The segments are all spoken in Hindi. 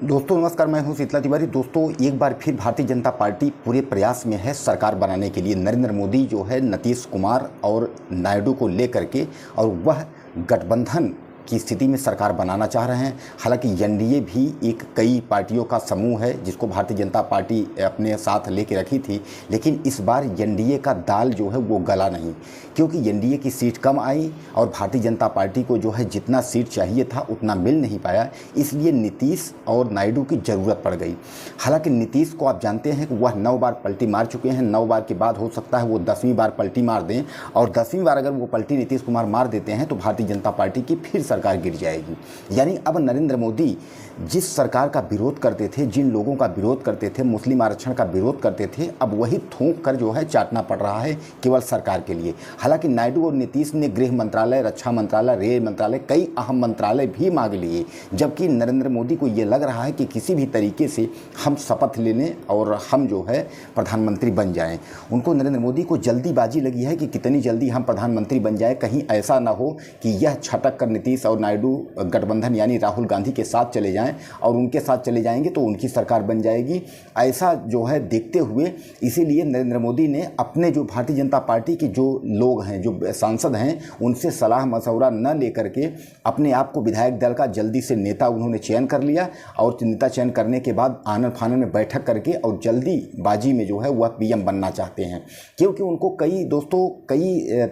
दोस्तों नमस्कार, मैं हूं शीतला तिवारी। दोस्तों एक बार फिर भारतीय जनता पार्टी पूरे प्रयास में है सरकार बनाने के लिए। नरेंद्र मोदी जो है नीतीश कुमार और नायडू को लेकर के, और वह गठबंधन की स्थिति में सरकार बनाना चाह रहे हैं। हालांकि एनडीए भी एक कई पार्टियों का समूह है जिसको भारतीय जनता पार्टी अपने साथ लेके रखी थी, लेकिन इस बार एनडीए का दाल जो है वो गला नहीं, क्योंकि एनडीए की सीट कम आई और भारतीय जनता पार्टी को जो है जितना सीट चाहिए था उतना मिल नहीं पाया, इसलिए नीतीश और नायडू की ज़रूरत पड़ गई। हालांकि नीतीश को आप जानते हैं कि वह 9 बार पलटी मार चुके हैं। 9 बार के बाद हो सकता है वो 10वीं बार पलटी मार दें, और 10वीं बार अगर वो पलटी नीतीश कुमार मार देते हैं तो भारतीय जनता पार्टी की फिर सरकार गिर जाएगी। यानी अब नरेंद्र मोदी जिस सरकार का विरोध करते थे, जिन लोगों का विरोध करते थे, मुस्लिम आरक्षण का विरोध करते थे, अब वही थूक कर जो है चाटना पड़ रहा है केवल सरकार के लिए। हालांकि नायडू और नीतीश ने गृह मंत्रालय, रक्षा मंत्रालय, रेल मंत्रालय, कई अहम मंत्रालय भी मांग लिए, जबकि नरेंद्र मोदी को ये लग रहा है कि किसी भी तरीके से हम शपथ ले लें और हम जो है प्रधानमंत्री बन जाएं। उनको नरेंद्र मोदी को जल्दीबाजी लगी है कि कितनी जल्दी हम प्रधानमंत्री बन जाएं, कहीं ऐसा ना हो कि यह छटक कर नीतीश और नायडू गठबंधन यानी राहुल गांधी के साथ चले जाएं, और उनके साथ चले जाएंगे तो उनकी सरकार बन जाएगी। ऐसा जो है देखते हुए इसीलिए नरेंद्र मोदी ने अपने जो भारतीय जनता पार्टी के जो लोग हैं, जो सांसद हैं, उनसे सलाह मशवरा न लेकर के अपने आप को विधायक दल का जल्दी से नेता उन्होंने चयन कर लिया, और नेता चयन करने के बाद आनन फानन में बैठक करके और जल्दीबाजी में जो है वह पीएम बनना चाहते हैं, क्योंकि उनको कई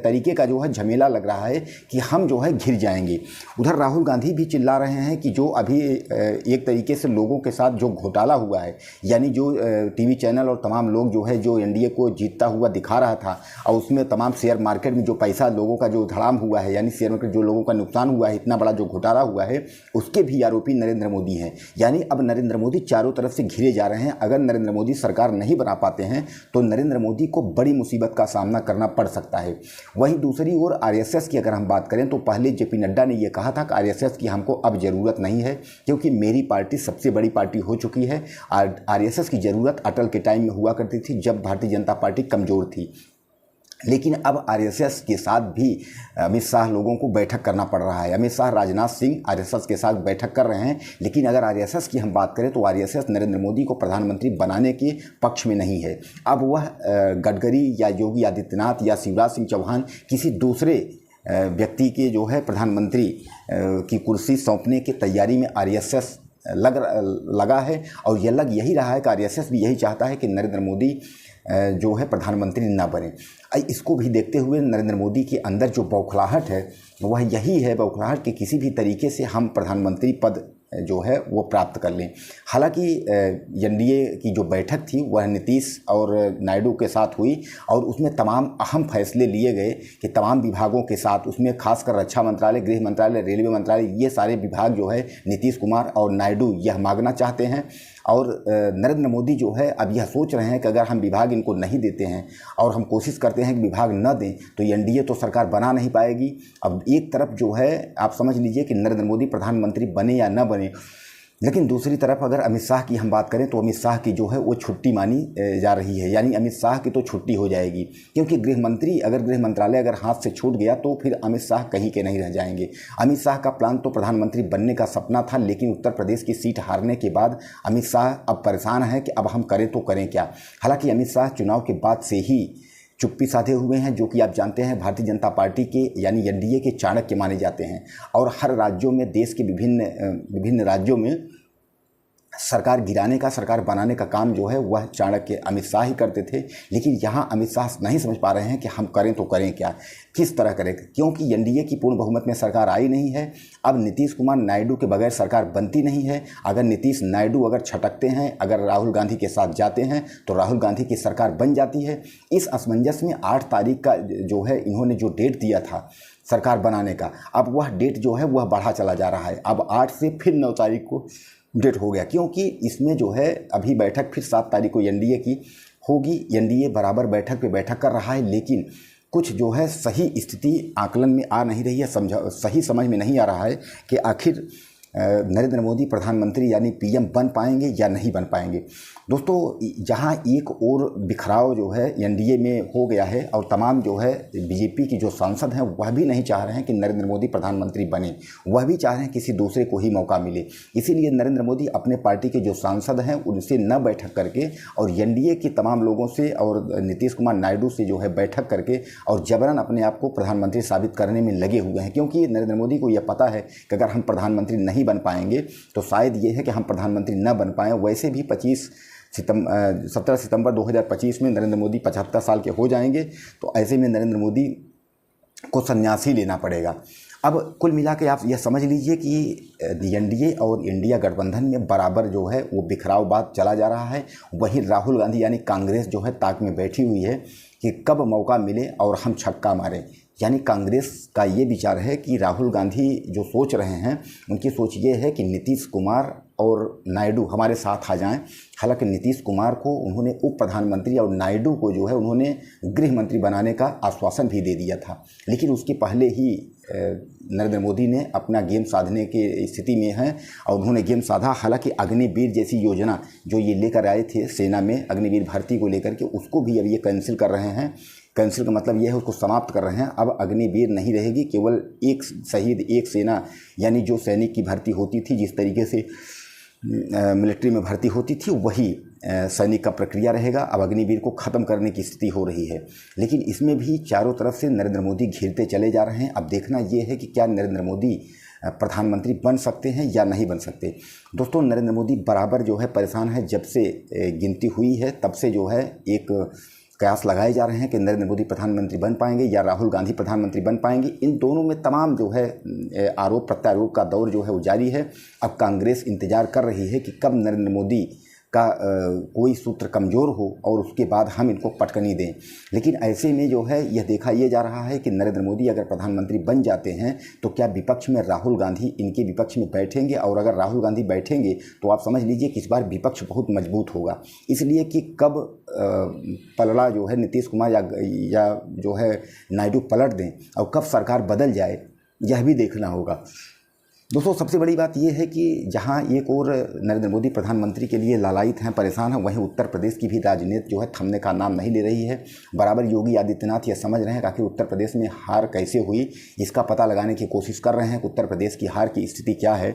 तरीके का जो है झमेला लग रहा है कि हम जो है घिर जाएंगे। उधर राहुल गांधी भी चिल्ला रहे हैं कि जो अभी एक तरीके से लोगों के साथ जो घोटाला हुआ है, यानी जो टीवी चैनल और तमाम लोग जो है जो एनडीए को जीतता हुआ दिखा रहा था, और उसमें तमाम शेयर मार्केट में जो पैसा लोगों का जो धड़ाम हुआ है, यानी शेयर मार्केट जो लोगों का नुकसान हुआ है, इतना बड़ा जो घोटाला हुआ है, उसके भी आरोपी नरेंद्र मोदी हैं। यानी अब नरेंद्र मोदी चारों तरफ से घिरे जा रहे हैं। अगर नरेंद्र मोदी सरकार नहीं बना पाते हैं तो नरेंद्र मोदी को बड़ी मुसीबत का सामना करना पड़ सकता है। वहीं दूसरी ओर आरएसएस की अगर हम बात करें तो पहले जेपी नड्डा ने यह कहा था कि आरएसएस की हमको अब ज़रूरत नहीं है, क्योंकि मेरी पार्टी सबसे बड़ी पार्टी हो चुकी है। आरएसएस की ज़रूरत अटल के टाइम में हुआ करती थी जब भारतीय जनता पार्टी कमज़ोर थी, लेकिन अब आरएसएस के साथ भी अमित शाह लोगों को बैठक करना पड़ रहा है। अमित शाह, राजनाथ सिंह आरएसएस के साथ बैठक कर रहे हैं, लेकिन अगर आरएसएस की हम बात करें तो आरएसएस नरेंद्र मोदी को प्रधानमंत्री बनाने के पक्ष में नहीं है। अब वह गडकरी या योगी आदित्यनाथ या शिवराज सिंह चौहान किसी दूसरे व्यक्ति के जो है प्रधानमंत्री की कुर्सी सौंपने की तैयारी में आरएसएस लगा है, और यह लग यही रहा है कि आरएसएस भी यही चाहता है कि नरेंद्र मोदी जो है प्रधानमंत्री ना बने। इसको भी देखते हुए नरेंद्र मोदी के अंदर जो बौखलाहट है वह यही है, बौखलाहट कि किसी भी तरीके से हम प्रधानमंत्री पद जो है वो प्राप्त कर लें। हालांकि एनडीए की जो बैठक थी वह नीतीश और नायडू के साथ हुई, और उसमें तमाम अहम फैसले लिए गए कि तमाम विभागों के साथ, उसमें खासकर रक्षा मंत्रालय, गृह मंत्रालय, रेलवे मंत्रालय, ये सारे विभाग जो है नीतीश कुमार और नायडू यह मांगना चाहते हैं। और नरेंद्र मोदी जो है अब यह सोच रहे हैं कि अगर हम विभाग इनको नहीं देते हैं और हम कोशिश करते हैं कि विभाग न दें तो एनडीए तो सरकार बना नहीं पाएगी। अब एक तरफ जो है आप समझ लीजिए कि नरेंद्र मोदी प्रधानमंत्री बने या न बने, लेकिन दूसरी तरफ अगर अमित शाह की हम बात करें तो अमित शाह की जो है वो छुट्टी मानी जा रही है, यानी अमित शाह की तो छुट्टी हो जाएगी, क्योंकि गृह मंत्रालय अगर हाथ से छूट गया तो फिर अमित शाह कहीं के नहीं रह जाएंगे। अमित शाह का प्लान तो प्रधानमंत्री बनने का सपना था, लेकिन उत्तर प्रदेश की सीट हारने के बाद अमित शाह अब परेशान है कि अब हम करें तो करें क्या। हालांकि अमित शाह चुनाव के बाद से ही चुप्पी साधे हुए हैं, जो कि आप जानते हैं भारतीय जनता पार्टी के यानी एनडीए के चाणक्य माने जाते हैं, और हर राज्यों में, देश के विभिन्न राज्यों में सरकार गिराने का, सरकार बनाने का काम जो है वह चाणक्य अमित शाह ही करते थे। लेकिन यहाँ अमित शाह नहीं समझ पा रहे हैं कि हम करें तो करें क्या, किस तरह करें, क्योंकि एनडीए की पूर्ण बहुमत में सरकार आई नहीं है। अब नीतीश कुमार, नायडू के बगैर सरकार बनती नहीं है। अगर नीतीश, नायडू अगर छटकते हैं, अगर राहुल गांधी के साथ जाते हैं तो राहुल गांधी की सरकार बन जाती है। इस असमंजस में 8 तारीख का जो है इन्होंने जो डेट दिया था सरकार बनाने का, अब वह डेट जो है वह बढ़ा चला जा रहा है। अब 8 से फिर 9 तारीख को डेट हो गया, क्योंकि इसमें जो है अभी बैठक फिर 7 तारीख को एनडीए की होगी। एनडीए बराबर बैठक पे बैठक कर रहा है, लेकिन कुछ जो है सही स्थिति आकलन में आ नहीं रही है, सही समझ में नहीं आ रहा है कि आखिर नरेंद्र मोदी प्रधानमंत्री यानी पीएम बन पाएंगे या नहीं बन पाएंगे। दोस्तों, जहां एक और बिखराव जो है एनडीए में हो गया है और तमाम जो है बीजेपी की जो सांसद हैं वह भी नहीं चाह रहे हैं कि नरेंद्र मोदी प्रधानमंत्री बने, वह भी चाह रहे हैं किसी दूसरे को ही मौका मिले। इसीलिए नरेंद्र मोदी अपने पार्टी के जो सांसद हैं उनसे न बैठक करके और एनडीए के तमाम लोगों से और नीतीश कुमार नायडू से जो है बैठक करके और जबरन अपने आप को प्रधानमंत्री साबित करने में लगे हुए हैं, क्योंकि नरेंद्र मोदी को यह पता है कि अगर हम प्रधानमंत्री नहीं बन पाएंगे तो शायद ये है कि हम प्रधानमंत्री न बन पाएँ। वैसे भी 17 सितंबर 2025 में नरेंद्र मोदी 75 साल के हो जाएंगे, तो ऐसे में नरेंद्र मोदी को संन्यास ही लेना पड़ेगा। अब कुल मिला के आप यह समझ लीजिए कि एनडीए और इंडिया गठबंधन में बराबर जो है वो बिखराव बात चला जा रहा है। वहीं राहुल गांधी यानी कांग्रेस जो है ताक में बैठी हुई है कि कब मौका मिले और हम छक्का मारें। यानी कांग्रेस का ये विचार है कि राहुल गांधी जो सोच रहे हैं उनकी सोच ये है कि नीतीश कुमार और नायडू हमारे साथ आ जाएं। हालांकि नीतीश कुमार को उन्होंने उप प्रधानमंत्री और नायडू को जो है उन्होंने गृह मंत्री बनाने का आश्वासन भी दे दिया था, लेकिन उसके पहले ही नरेंद्र मोदी ने अपना गेम साधने की स्थिति में हैं और उन्होंने गेम साधा। हालांकि अग्निवीर जैसी योजना जो ये लेकर आए थे सेना में, अग्निवीर भर्ती को लेकर के, उसको भी अब ये कैंसिल कर रहे हैं। कैंसिल का मतलब यह है उसको समाप्त कर रहे हैं। अब अग्निवीर नहीं रहेगी, केवल एक शहीद एक सेना, यानी जो सैनिक की भर्ती होती थी, जिस तरीके से मिलिट्री में भर्ती होती थी, वही सैनिक का प्रक्रिया रहेगा। अब अग्निवीर को ख़त्म करने की स्थिति हो रही है, लेकिन इसमें भी चारों तरफ से नरेंद्र मोदी घिरते चले जा रहे हैं। अब देखना ये है कि क्या नरेंद्र मोदी प्रधानमंत्री बन सकते हैं या नहीं बन सकते। दोस्तों, नरेंद्र मोदी बराबर जो है परेशान है। जब से गिनती हुई है तब से जो है एक कयास लगाए जा रहे हैं कि नरेंद्र मोदी प्रधानमंत्री बन पाएंगे या राहुल गांधी प्रधानमंत्री बन पाएंगे। इन दोनों में तमाम जो है आरोप प्रत्यारोप का दौर जो है वो जारी है। अब कांग्रेस इंतजार कर रही है कि कब नरेंद्र मोदी का कोई सूत्र कमज़ोर हो और उसके बाद हम इनको पटकनी दें। लेकिन ऐसे में जो है यह देखा यह जा रहा है कि नरेंद्र मोदी अगर प्रधानमंत्री बन जाते हैं तो क्या विपक्ष में राहुल गांधी इनके विपक्ष में बैठेंगे, और अगर राहुल गांधी बैठेंगे तो आप समझ लीजिए कि इस बार विपक्ष बहुत मजबूत होगा। इसलिए कि कब पलड़ा जो है नीतीश कुमार या जो है नायडू पलट दें और कब सरकार बदल जाए, यह भी देखना होगा। दोस्तों, सबसे बड़ी बात यह है कि जहां एक और नरेंद्र मोदी प्रधानमंत्री के लिए लालायित हैं, परेशान हैं, वहीं उत्तर प्रदेश की भी राजनीति जो है थमने का नाम नहीं ले रही है। बराबर योगी आदित्यनाथ ये समझ रहे हैं कि आखिर उत्तर प्रदेश में हार कैसे हुई, इसका पता लगाने की कोशिश कर रहे हैं कि उत्तर प्रदेश की हार की स्थिति क्या है।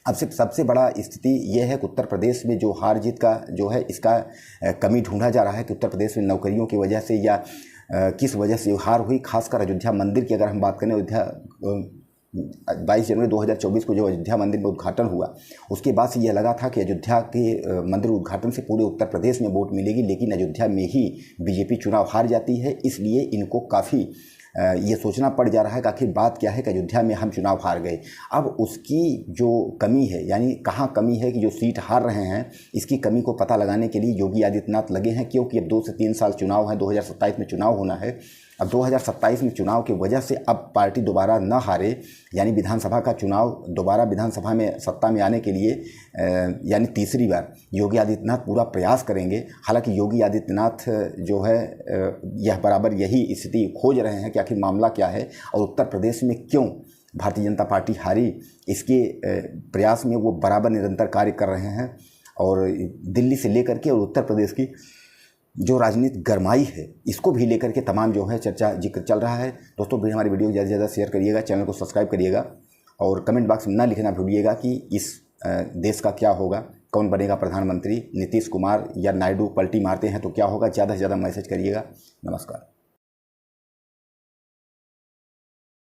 अब सबसे बड़ा स्थिति यह है कि उत्तर प्रदेश में जो हार जीत का जो है इसका कमी ढूंढा जा रहा है कि उत्तर प्रदेश में नौकरियों की वजह से या किस वजह से हार हुई। खासकर अयोध्या मंदिर की अगर हम बात करें, अयोध्या 22 जनवरी 2024 को जो अयोध्या मंदिर में उद्घाटन हुआ, उसके बाद से यह लगा था कि अयोध्या के मंदिर उद्घाटन से पूरे उत्तर प्रदेश में वोट मिलेगी, लेकिन अयोध्या में ही बीजेपी चुनाव हार जाती है। इसलिए इनको काफ़ी ये सोचना पड़ जा रहा है कि आखिर बात क्या है कि अयोध्या में हम चुनाव हार गए। अब उसकी जो कमी है, यानी कहाँ कमी है कि जो सीट हार रहे हैं, इसकी कमी को पता लगाने के लिए योगी आदित्यनाथ लगे हैं। क्योंकि अब 2 से 3 साल चुनाव है, 2027 में चुनाव होना है। अब 2027 में चुनाव की वजह से अब पार्टी दोबारा न हारे, यानी विधानसभा का चुनाव दोबारा विधानसभा में सत्ता में आने के लिए यानी तीसरी बार योगी आदित्यनाथ पूरा प्रयास करेंगे। हालांकि योगी आदित्यनाथ जो है यह बराबर यही स्थिति खोज रहे हैं कि आखिर मामला क्या है और उत्तर प्रदेश में क्यों भारतीय जनता पार्टी हारी, इसके प्रयास में वो बराबर निरंतर कार्य कर रहे हैं। और दिल्ली से लेकर के और उत्तर प्रदेश की जो राजनीति गरमाई है, इसको भी लेकर के तमाम जो है चर्चा जिक्र चल रहा है। दोस्तों, हमारी वीडियो को ज़्यादा से ज़्यादा शेयर करिएगा, चैनल को सब्सक्राइब करिएगा और कमेंट बॉक्स में ना लिखना भूलिएगा कि इस देश का क्या होगा, कौन बनेगा प्रधानमंत्री, नीतीश कुमार या नायडू पलटी मारते हैं तो क्या होगा। ज़्यादा से ज़्यादा मैसेज करिएगा। नमस्कार।